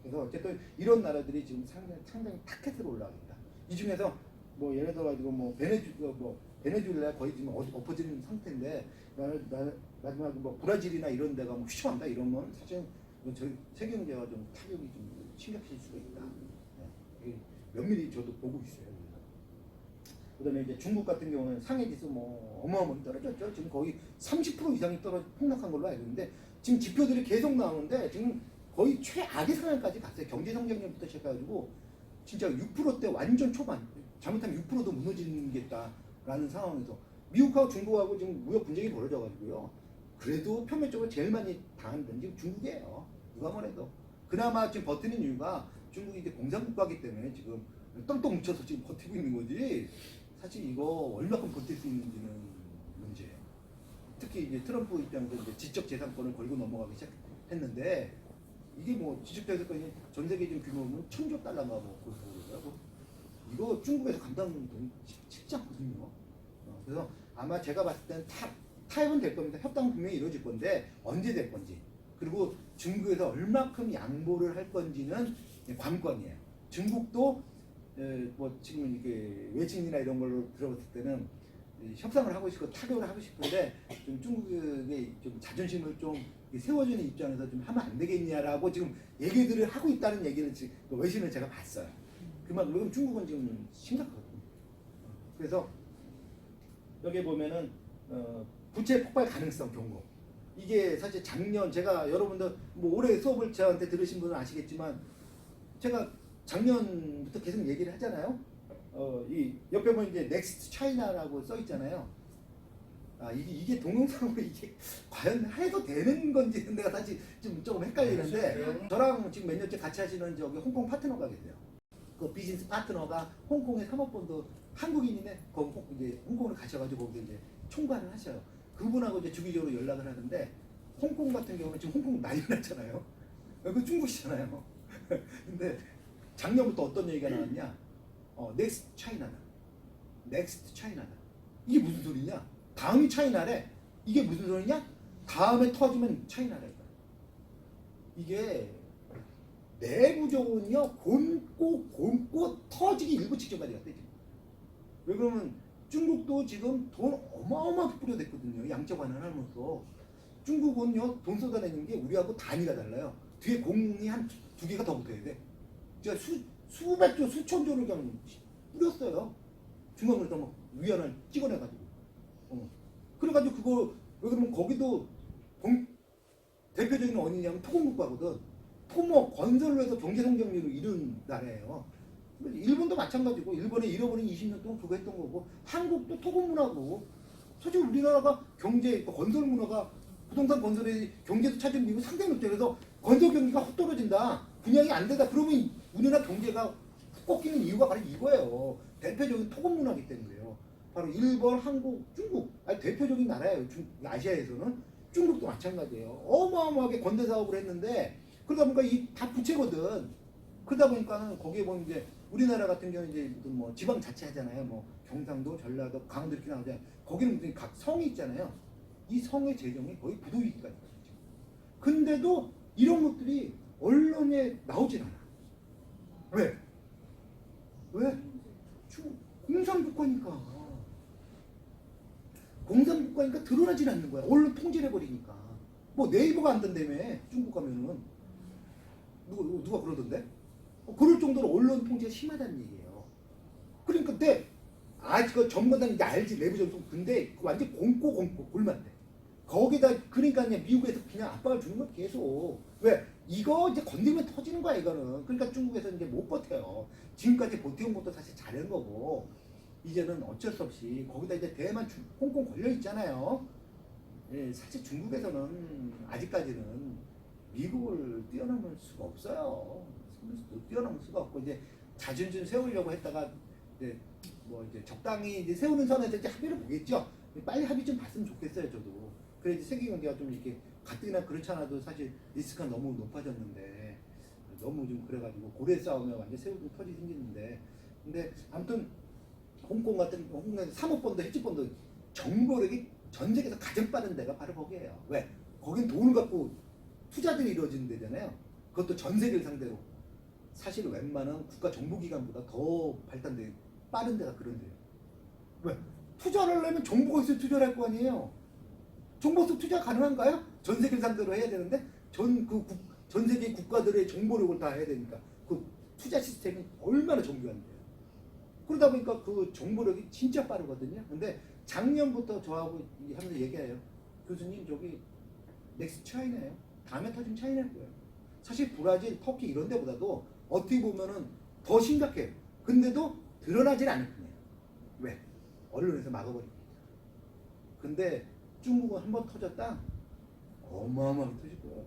그래서 어쨌든 이런 나라들이 지금 상당히 타켓으로 올라가겠다. 이 중에서 뭐 예를 들어 가지고 베네수엘라 거의 지금 엎어지는 상태인데 마지막 뭐 브라질이나 이런 데가 뭐 휘청한다 이러면 사실 저희 세계 경제가 좀 타격이 좀 심각해질 수가 있다. 네. 면밀히 저도 보고 있어요. 그다음에 이제 중국 같은 경우는 상해지수 뭐 어마어마하게 떨어졌죠. 지금 거의 30% 이상이 폭락한 걸로 알고 있는데 지금 지표들이 계속 나오는데 지금 거의 최악의 상황까지 갔어요. 경제 성장률부터 시작해가지고 진짜 6%대 완전 초반, 잘못하면 6%도 무너지겠다라는 상황에서 미국하고 중국하고 지금 무역 분쟁이 벌어져가지고요. 그래도 표면적으로 제일 많이 당한 데는 지금 중국이에요. 누가 뭐래도. 그나마 지금 버티는 이유가 중국이 이제 공산국가이기 때문에 지금 똘똘 뭉쳐서 지금 버티고 있는 거지. 사실 이거 얼마큼 버틸 수 있는지는 문제예요. 특히 이제 트럼프 입장에서 이제 지적 재산권을 걸고 넘어가기 시작했는데 이게 뭐 지적 재산권이 전 세계적인 규모는 1,000조 달러가 뭐 그러더라고. 이거 중국에서 감당하는 돈 쉽지 않거든요. 그래서 아마 제가 봤을 때는 타협은 될 겁니다. 협상은 분명히 이루어질 건데 언제 될 건지 그리고 중국에서 얼마큼 양보를 할 건지는 관건이에요. 중국도 뭐 지금 이게 외신이나 이런 걸로 들어봤을 때는 협상을 하고 싶고 타격을 하고 싶은데 좀 중국의 좀 자존심을 좀 세워주는 입장에서 좀 하면 안 되겠냐라고 지금 얘기들을 하고 있다는 얘기를 지금 외신을 제가 봤어요. 그만큼 중국은 지금 심각하거든요. 그래서 여기 보면은 부채 폭발 가능성 경고. 이게 사실 작년 제가 여러분들 뭐 올해 수업을 저한테 들으신 분은 아시겠지만 제가 작년부터 계속 얘기를 하잖아요. 이 옆에 보면 이제 넥스트 차이나라고 써 있잖아요. 이게 동영상으로 이게 과연 해도 되는 건지 내가 사실 조금 헷갈리는데 저랑 지금 몇 년째 같이 하시는 저기 홍콩 파트너가 계세요. 그 비즈니스 파트너가 홍콩의 사모펀드 한국인이네. 거기 이제 홍콩을 가셔가지고 거기 이제 총괄을 하셔요. 그분하고 이제 주기적으로 연락을 하는데 홍콩 같은 경우는 지금 홍콩 난리 났잖아요. 그 중국이잖아요. 근데 작년부터 어떤 얘기가 나왔냐? 넥스트 차이나다. 넥스트 차이나다. 이게 무슨 소리냐? 다음이 차이나래. 이게 무슨 소리냐? 다음에 터지면 차이나래. 이게 내부적으로는요 곰고 터지기 일부 직전까지 갔대 지금. 왜 그러면 중국도 지금 돈 어마어마하게 뿌려댔거든요. 양적 완화하면서. 중국은요 돈 쏟아내는 게 우리하고 단위가 달라요. 뒤에 공이 한 두 개가 더 붙어야 돼. 제가 수백조 수천조를 그냥 뿌렸어요. 중앙에서 막 위안을 찍어내가지고. 그래가지고 그거 왜 그러면 거기도 대표적인 원인이냐면 토건국가거든. 토목 건설로 해서 경제 성장률을 이룬 나라예요. 일본도 마찬가지고 일본에 잃어버린 20년 동안 그거 했던 거고 한국도 토건 문화고 사실 우리나라가 경제 건설 문화가 부동산 건설의 경제도 차지하는 비율이 상당히 높죠. 그래서 건설 경기가 헛 떨어진다. 분양이 안 되다. 그러면 우리나라 경제가 훅 꺾이는 이유가 바로 이거예요. 대표적인 토건 문화이기 때문에요. 바로 일본, 한국, 중국. 아니, 대표적인 나라예요. 아시아에서는. 중국도 마찬가지예요. 어마어마하게 건대 사업을 했는데 그러다 보니까 이 다 부채거든. 그러다 보니까는 거기에 보면 이제 우리나라 같은 경우는 이제 무슨 뭐 지방 자치 하잖아요. 뭐 경상도, 전라도, 강원도 이렇게 나오잖아요. 거기는 무슨 각 성이 있잖아요. 이 성의 재정이 거의 부도위기까지 가죠. 근데도 이런 것들이 언론에 나오진 않아. 왜? 왜? 공산국가니까. 공산국가니까 드러나질 않는 거야. 언론 통제를 해버리니까. 뭐 네이버가 안 된다며 중국 가면은 누가 그러던데? 그럴 정도로 언론 통제가 심하다는 얘기예요. 그러니까 근데 그 전문가는 이제 알지 내부적으로. 근데 완전 공고 골만돼. 거기다 그러니까 그냥 미국에서 그냥 압박을 주는 거 계속. 왜? 이거 이제 건들면 터지는 거야 이거는. 그러니까 중국에서 이제 못 버텨요. 지금까지 버텨온 것도 사실 잘한 거고 이제는 어쩔 수 없이 거기다 이제 대만 홍콩 걸려 있잖아요. 예, 사실 중국에서는 아직까지는 미국을 뛰어넘을 수가 없어요. 뛰어넘을 수가 없고 이제 자존심 세우려고 했다가 이제 뭐 이제 적당히 이제 세우는 선에서 이제 합의를 보겠죠. 빨리 합의 좀 봤으면 좋겠어요, 저도. 그래야지 세계 경제가 좀 이렇게 가뜩이나 그렇지 않아도 사실 리스크가 너무 높아졌는데 너무 좀 그래가지고 고래 싸움에 완전 새우등 터지 생기는데 근데 아무튼 홍콩에서 사모펀드, 헤지펀드 정보력이 전 세계에서 가장 빠른 데가 바로 거기예요. 왜? 거긴 돈을 갖고 투자들이 이루어지는 데잖아요. 그것도 전 세계를 상대로. 사실 웬만한 국가 정보기관보다 더 발달돼 빠른 데가 그런 데예요. 왜? 투자를 하려면 정보가 있어야 투자를 할 거 아니에요. 정보 속 투자 가능한가요? 전 세계를 상대로 해야 되는데 전 세계 국가들의 정보력을 다 해야 되니까 그 투자 시스템이 얼마나 정교한데요. 그러다 보니까 그 정보력이 진짜 빠르거든요. 근데 작년부터 저하고 하면서 얘기해요. 교수님 저기 넥스 차이나예요. 다음에 터지면 차이나일 거예요. 사실 브라질, 터키 이런 데보다도 어떻게 보면은 더 심각해요. 근데도 드러나질 않을 뿐이에요. 왜? 언론에서 막아버립니다. 근데 중국은 한번 터졌다? 어마어마하게 터질 거예요.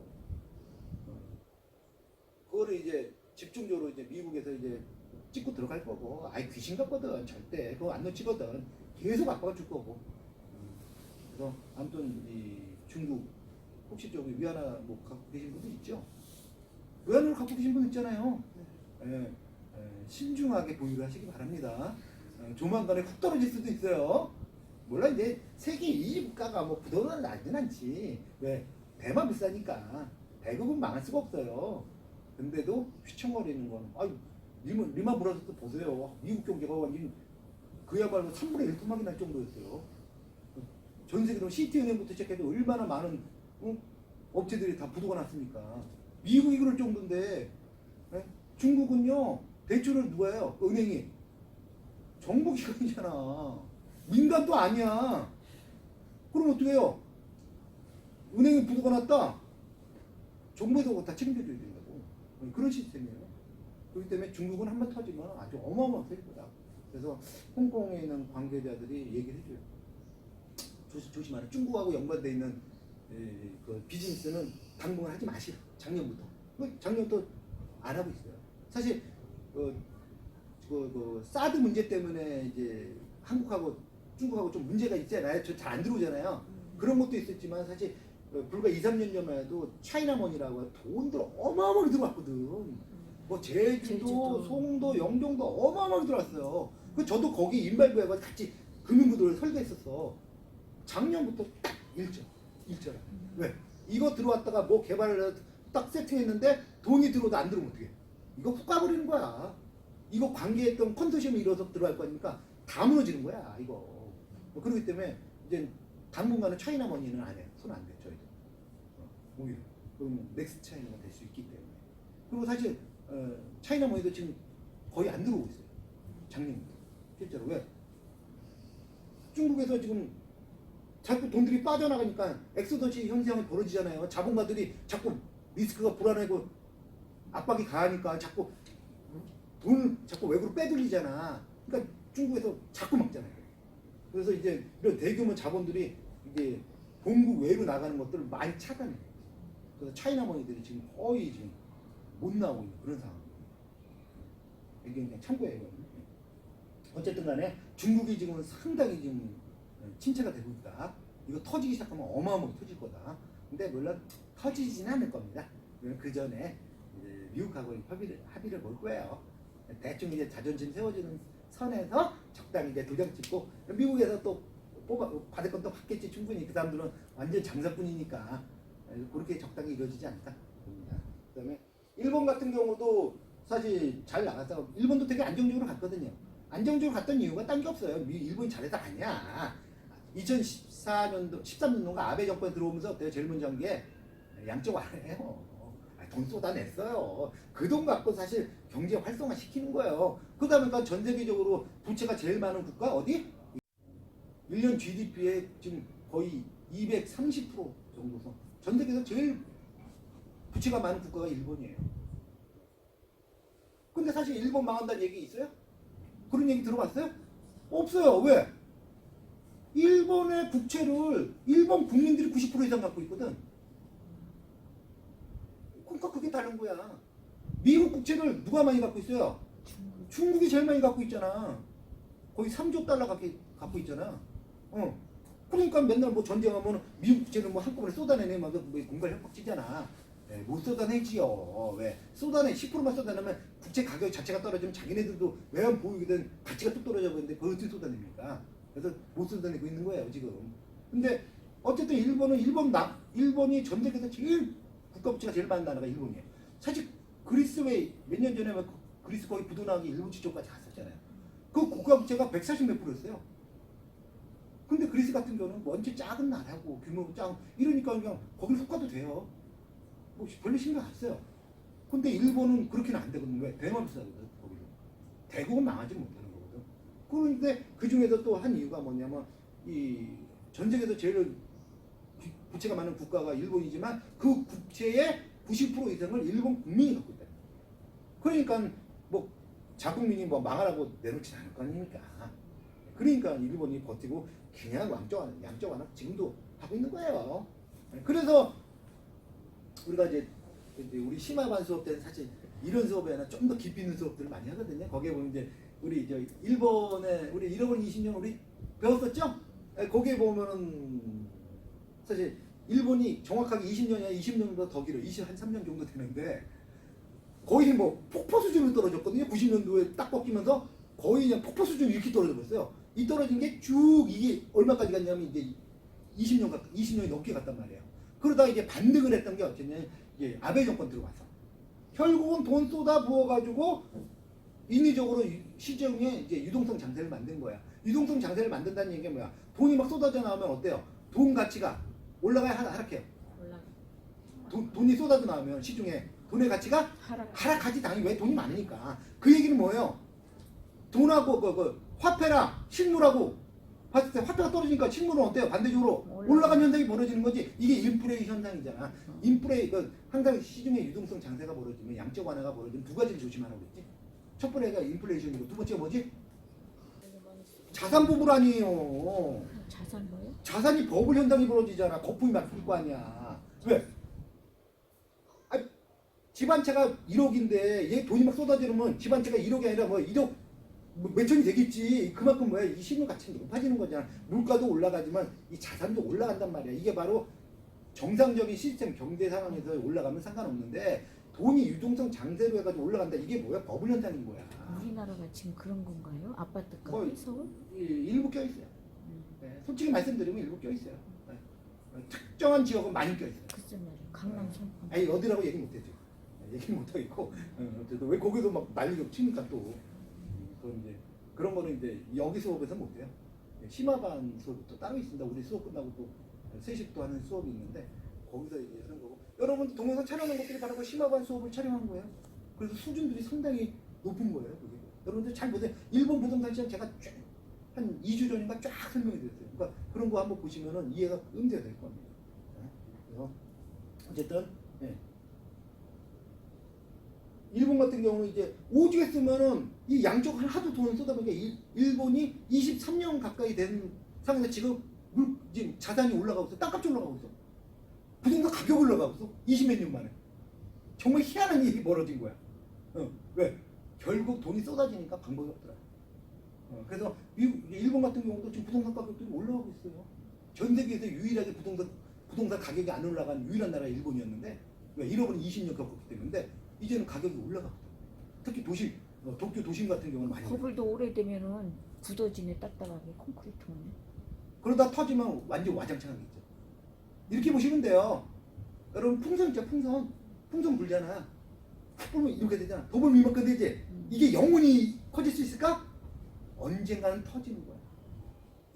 그거를 이제 집중적으로 이제 미국에서 이제 찍고 들어갈 거고, 아이 귀신 같거든 절대 그거 안 놓치거든. 계속 압박을 줄 거고. 그래서 아무튼 이 중국 혹시 저기 위안화 뭐 갖고 계신 분도 있죠? 위안화를 갖고 계신 분 있잖아요. 예, 신중하게 보유를 하시기 바랍니다. 조만간에 훅 떨어질 수도 있어요. 물론 이제 세계 2위 국가가 뭐 부도는 나진 않지. 왜? 대만 비싸니까 대국은 망할 수가 없어요. 근데도 휘청거리는 건 아유 리만 브라더스 보세요. 미국 경제가 완전 그야말로 3분의 1토막이 날 정도였어요. 전 세계로 시티은행부터 시작해도 얼마나 많은 업체들이 다 부도가 났습니까? 미국이 그럴 정도인데 네? 중국은요 대출을 누가 해요? 은행이. 정보기관이잖아. 민간도 아니야. 그럼 어떻게 해요? 은행이 부도가 났다. 정부에서 다 책임져줘야 된다고. 그런 시스템이에요. 그렇기 때문에 중국은 한번 터지면 아주 어마어마하게 될 거다. 그래서 홍콩에 있는 관계자들이 얘기를 해줘요. 조심하라. 중국하고 연관되어 있는 그 비즈니스는 당분간 하지 마시라. 작년부터. 작년부터 안 하고 있어요. 사실 사드 문제 때문에 이제 한국하고 중국하고 좀 문제가 있잖아요. 저 잘 안 들어오잖아요. 그런 것도 있었지만 사실 불과 2, 3년 전만 해도 차이나머니라고 돈들 어마어마하게 들어왔거든. 뭐 제주도, 송도, 영종도 어마어마하게 들어왔어요. 그 저도 거기 인발부해가지고 같이 금융구조를 설계했었어. 작년부터 딱 일절. 왜? 이거 들어왔다가 뭐 개발을 딱 세팅했는데 돈이 들어오도 안 들어오면 어떡해? 이거 훅 가버리는 거야. 이거 관계했던 컨소시엄이 이뤄서 들어갈 거니까 다 무너지는 거야 이거. 그렇기 때문에 이제 당분간은 차이나머니는 안 해요. 손 안 돼 저희도. 오히려 그러면 넥스트 차이나가 될 수 있기 때문에. 그리고 사실 차이나머니도 지금 거의 안 들어오고 있어요. 작년부터 실제로. 왜? 중국에서 지금 자꾸 돈들이 빠져나가니까 엑소더시 현상이 벌어지잖아요. 자본가들이 자꾸 리스크가 불안하고 압박이 가하니까 자꾸 돈을 자꾸 외국으로 빼돌리잖아. 그러니까 중국에서 자꾸 막잖아요. 그래서 이제 이런 대규모 자본들이 이게 본국 외로 나가는 것들을 많이 차단해요. 그래서 차이나머니들이 지금 거의 지금 못 나오고 있는 그런 상황이에요. 이게 그냥 참고예요. 어쨌든 간에 중국이 지금 상당히 지금 침체가 되고 있다. 이거 터지기 시작하면 어마어마하게 터질 거다. 근데 물론 터지지는 않을 겁니다. 그 전에 미국하고 합의를 볼 거예요. 대충 이제 자존심 세워주는 선에서 적당히 이제 도장 찍고 미국에서 또 받을 건 또 받겠지 충분히. 그 사람들은 완전 장사꾼이니까 그렇게 적당히 이루어지지 않을까 봅니다. 그다음에 일본 같은 경우도 사실 잘 나갔다가 일본도 되게 안정적으로 갔거든요. 안정적으로 갔던 이유가 딴 게 없어요. 일본이 잘해서 아니야. 2014년도 13년도가 아베 정권 들어오면서 어때요? 제일 먼저 한 게 양적 완화예요. 돈 쏟아냈어요. 그 돈 갖고 사실 경제 활성화 시키는 거예요. 그러다 보니까 전 세계적으로 부채가 제일 많은 국가 어디? 1년 GDP의 지금 거의 230% 정도서 전 세계에서 제일 부채가 많은 국가가 일본이에요. 근데 사실 일본 망한다는 얘기 있어요? 그런 얘기 들어봤어요? 없어요. 왜? 일본의 국채를 일본 국민들이 90% 이상 갖고 있거든. 그러니까 그게 다른 거야. 미국 국채를 누가 많이 갖고 있어요? 중국이 제일 많이 갖고 있잖아. 거의 3조 달러 갖고 있잖아. 그러니까 맨날 뭐 전쟁하면 미국 국채를 뭐 한꺼번에 쏟아내네. 막 공갈 협박치잖아. 못 쏟아내지요. 왜? 10%만 쏟아내면 국채 가격 자체가 떨어지면 자기네들도 외환 보유기든 가치가 뚝 떨어져 버리는데 그걸 어떻게 쏟아냅니까? 그래서 못 쏟아내고 있는 거예요 지금. 근데 어쨌든 일본이 전 세계에서 제일 국가 부채가 제일 많은 나라가 일본이에요. 사실 그리스 왜 몇 년 전에 그리스 거의 부도나기 일본 지점까지 갔었잖아요. 그 국가 부채가 140 몇 프로였어요. 근데 그리스 같은 경우는 원체 작은 나라고 규모가 작은 이러니까 그냥 거기 훅 가도 돼요. 뭐 별로 신경 안 써요. 근데 일본은 그렇게는 안 되거든요. 왜? 대만 비싸거든. 거기는. 대국은 망하지 못하는 거거든. 그런데 그 중에서 또 한 이유가 뭐냐면 이 전 세계에서 제일 부채가 많은 국가가 일본이지만 그 국채의 90% 이상을 일본 국민이 갖고 있다. 그러니까 뭐 자국민이 뭐 망하라고 내놓지 않을 거 아닙니까? 그러니까 일본이 버티고 그냥 양적 완화 지금도 하고 있는 거예요. 그래서 우리가 이제 우리 심화반 수업 때는 사실 이런 수업에 하나 좀 더 깊이 있는 수업들을 많이 하거든요. 거기에 보면 이제 우리 일본에 우리 잃어버린 20년 우리 배웠었죠? 거기에 보면은 사실 일본이 정확하게 20년이나 20년보다 더 길어. 23년 정도 되는데 거의 뭐 폭포 수준으로 떨어졌거든요. 90년도에 딱 꺾이면서 거의 그냥 폭포 수준으로 이렇게 떨어져 버렸어요. 이 떨어진 게 쭉 이게 얼마까지 갔냐면 이제 20년이 넘게 갔단 말이에요. 그러다가 이제 반등을 했던 게 어쨌냐면 이제 아베 정권 들어와서 결국은 돈 쏟아 부어가지고 인위적으로 시중에 이제 유동성 장세를 만든 거야. 유동성 장세를 만든다는 얘기가 뭐야? 돈이 막 쏟아져 나오면 어때요? 돈 가치가 올라가야 하락해요. 돈이 쏟아져 나오면 시중에 돈의 가치가 하락하지 당연히. 왜? 돈이 많으니까. 그 얘기는 뭐예요? 돈하고 그 화폐랑 실물하고 봤을 때 화폐가 떨어지니까 실물은 어때요? 반대적으로 올라가는 현상이 벌어지는 거지. 이게 인플레이 현상이잖아. 인플레이 항상 시중에 유동성 장세가 벌어지면 양적 완화가 벌어지면 두 가지를 조심하라고 그랬지. 첫 번째가 인플레이션이고 두 번째가 뭐지? 자산 보물 아니에요. 자산 뭐요? 자산이 버블 현상이 벌어지잖아. 거품이 막힐 거 아니야. 왜? 집안채가 1억인데 얘 돈이 막 쏟아지면 집안채가 1억이 아니라 뭐 1억 몇 천이 되겠지. 그만큼 뭐야? 이 실물 가치가 높아지는 거잖아. 물가도 올라가지만 이 자산도 올라간단 말이야. 이게 바로 정상적인 시스템 경제 상황에서 올라가면 상관없는데 돈이 유동성 장세로 해가지고 올라간다. 이게 뭐야? 버블 현상인 거야. 우리나라가 지금 그런 건가요? 아파트값이 뭐, 서울? 일부 껴있어요. 네, 솔직히 말씀드리면 일부 껴있어요. 네. 특정한 지역은 많이 껴있어요. 글쎄 말이야. 강남 송파. 아니 어디라고 얘기 못해죠. 얘기 못하겠고 어쨌든 왜 거기서 막 난리가 치니까 또 그런 이제 그런 거는 이제 여기 수업에서 못해요. 심화반 수업이 또 따로 있습니다. 우리 수업 끝나고 또 3시부터 하는 수업이 있는데 거기서 이제 하는 거고 여러분들 동영상 촬영하는 것들이 바로 그 심화반 수업을 촬영한 거예요. 그래서 수준들이 상당히 높은 거예요. 그게. 여러분들 잘 보세요. 일본 부동산 시장 제가 쭉 한 2주 전인가 쫙 설명이 드렸어요. 그러니까 그런 거 한번 보시면은 이해가 음대가 될 겁니다. 그래서 어쨌든 일본 같은 경우는 이제 오죽 했으면은 이 양쪽 하도 돈을 쏟아 보니까 일본이 23년 가까이 된 상황에서 지금 지금 자산이 올라가고 있어. 땅값이 올라가고 있어. 부동산 가격이 올라가고 있어. 20몇 년 만에. 정말 희한한 일이 벌어진 거야. 왜? 결국 돈이 쏟아지니까 방법이 없더라. 그래서 일본 같은 경우도 지금 부동산 가격들이 올라가고 있어요. 전 세계에서 유일하게 부동산 가격이 안 올라간 유일한 나라가 일본이었는데 왜? 일본은 20년 겪었기 때문에 이제는 가격이 올라가거든. 특히 도시, 도쿄 도심 같은 경우는 많이. 버블도 오래되면은 굳어지네 딱딱하게 콘크리트는. 그러다 터지면 완전 와장창하겠죠. 이렇게 보시면 돼요. 여러분 풍선 있죠, 풍선. 풍선 불잖아. 탁 불면 이렇게 되잖아. 더 불면 이만큼 되지. 이게 영원히 커질 수 있을까? 언젠가는 터지는 거야.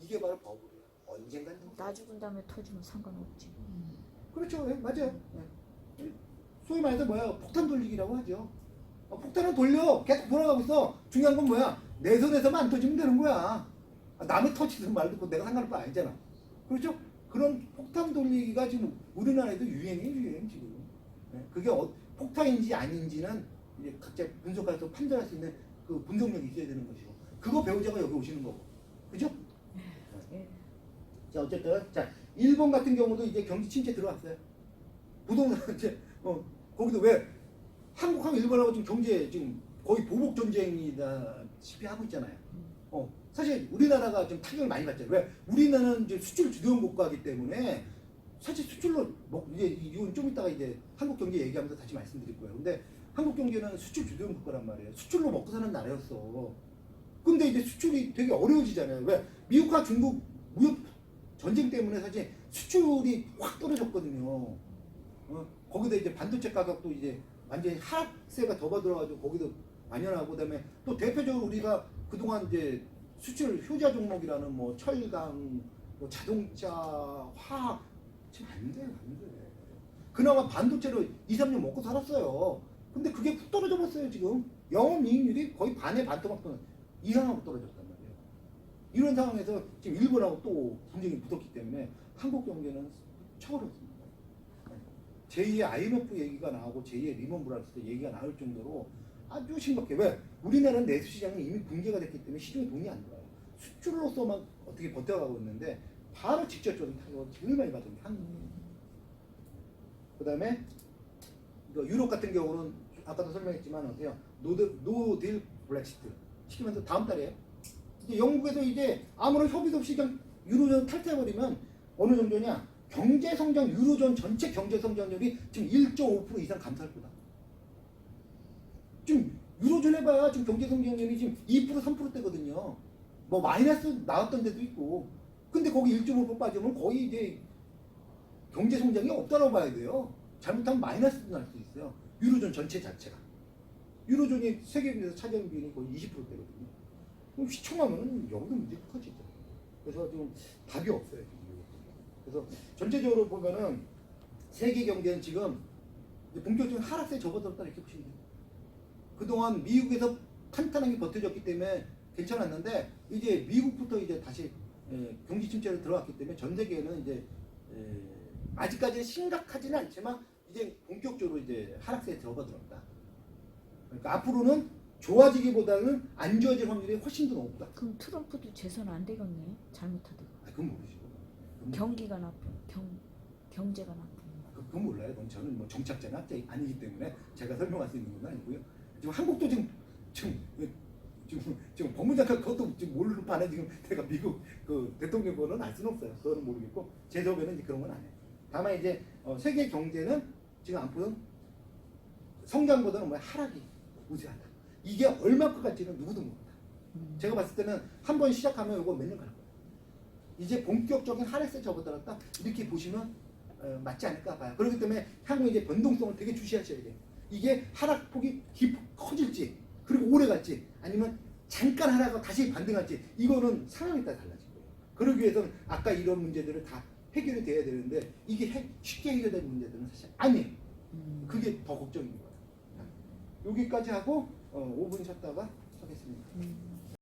이게 바로 버블이야. 언젠가는 터져. 나 죽은 다음에 터지면 상관없지. 그렇죠. 예, 맞아요. 예. 소위 말해서 뭐야? 폭탄 돌리기라고 하죠. 폭탄을 돌려. 계속 돌아가고 있어. 중요한 건 뭐야? 내 손에서만 안 터지면 되는 거야. 남의 터지든 말든 내가 상관할 거 아니잖아. 그렇죠? 그런 폭탄 돌리기가 지금 우리나라에도 유행 지금. 예. 그게 폭탄인지 아닌지는 이제 각자 분석해서 판단할 수 있는 그 분석력이 있어야 되는 것이고. 그거 배우자가 여기 오시는 거고. 그죠? 예. 자, 어쨌든 자, 일본 같은 경우도 이제 경기 침체 들어왔어요. 부동산 이제 거기도 왜 한국하고 일본하고 지금 경제 지금 거의 보복 전쟁이다시피 하고 있잖아요. 사실 우리나라가 좀 타격을 많이 받잖아요. 왜? 우리나라는 이제 수출 주도형 국가이기 때문에 사실 수출로 이제 이건 좀 이따가 이제 한국 경제 얘기하면서 다시 말씀드릴 거예요. 근데 한국 경제는 수출 주도형 국가란 말이에요. 수출로 먹고 사는 나라였어. 근데 이제 수출이 되게 어려워지잖아요. 왜? 미국과 중국 무역 전쟁 때문에 사실 수출이 확 떨어졌거든요. 거기다 이제 반도체 가격도 이제 완전히 하락세가 더 들어가지고 거기도 만연하고, 그다음에 또 대표적으로 우리가 그동안 이제 수출 효자 종목이라는 뭐 철강, 뭐 자동차, 화학 지금 안 돼. 그나마 반도체로 2, 3년 먹고 살았어요. 근데 그게 푹 떨어져 버렸어요. 지금 영업이익률이 거의 반에 반토막 이상하고 떨어졌단 말이에요. 이런 상황에서 지금 일본하고 또 분쟁이 붙었기 때문에 한국 경제는 쳐버렸습니다. 제2의 IMF 얘기가 나오고 제2의 리먼 브라더스 얘기가 나올 정도로 아주 심각해. 왜? 우리나라는 내수 시장이 이미 붕괴가 됐기 때문에 시중에 돈이 안 들어요. 수출로서만 어떻게 버텨가고 있는데 바로 직접적인 타격을 제일 많이 받은 게 한국이에요. 그 다음에 유럽 같은 경우는 아까도 설명했지만 어때요? 노딜 브렉시트 시키면서 다음 달이에요. 이제 영국에서 이제 아무런 협의도 없이 그냥 유로존 탈퇴해버리면 어느 정도냐? 경제 성장, 유로존 전체 경제 성장률이 지금 1.5% 이상 감소할 거다. 지금 유로존 해봐야 지금 경제 성장률이 지금 2% 3%대거든요. 뭐 마이너스 나왔던 데도 있고. 근데 거기 1.5% 빠지면 거의 이제 경제 성장이 없다고 봐야 돼요. 잘못하면 마이너스도 날 수 있어요. 유로존 전체 자체가. 유로존이 세계에서 차지하는 비율이 거의 20%대거든요. 그럼 휘청하면 여기도 문제가 커지죠. 그래서 지금 답이 없어요. 지금. 그래서 전체적으로 보면은 세계 경제는 지금 본격적인 하락세에 접어들었다 이렇게 보시면 돼요. 그동안 미국에서 탄탄하게 버텨줬기 때문에 괜찮았는데 이제 미국부터 이제 다시 경기 침체로 들어왔기 때문에 전 세계는 이제 아직까지는 심각하지는 않지만 이제 본격적으로 이제 하락세에 접어들었다. 그러니까 앞으로는 좋아지기보다는 안 좋아질 확률이 훨씬 더 높다. 그럼 트럼프도 재선 안 되겠네. 잘못하다가. 그건 모르시고. 경기가 나쁘, 경제가 나쁘. 그건 몰라요. 저는 뭐 정치학자는 아니기 때문에 제가 설명할 수 있는 건 아니고요. 지금 한국도 지금 법무장관 그것도 지금 모르는 판에 지금 제가 미국 그 대통령 번호는 알 수는 없어요. 그거는 모르겠고 제 주변에는 그런 건 안 해요. 다만 이제 세계 경제는 지금 앞으로 성장보다는 뭐 하락이 우세하다. 이게 얼마큼 갈지는 누구도 모른다. 제가 봤을 때는 한 번 시작하면 이거 몇 년 갈 거예요. 이제 본격적인 하락세에 접어들었다 이렇게 보시면 맞지 않을까 봐요. 그렇기 때문에 향후 이제 변동성을 되게 주시하셔야 돼요. 이게 하락폭이 커질지 그리고 오래 갈지 아니면 잠깐 하다가 다시 반등할지 이거는 상황에 따라 달라질 거예요. 그러기 위해서는 아까 이런 문제들을 다 해결이 돼야 되는데 이게 쉽게 해결되는 문제들은 사실 아니에요. 그게 더 걱정인 거예요. 여기까지 하고 5분 쉬었다가 하겠습니다.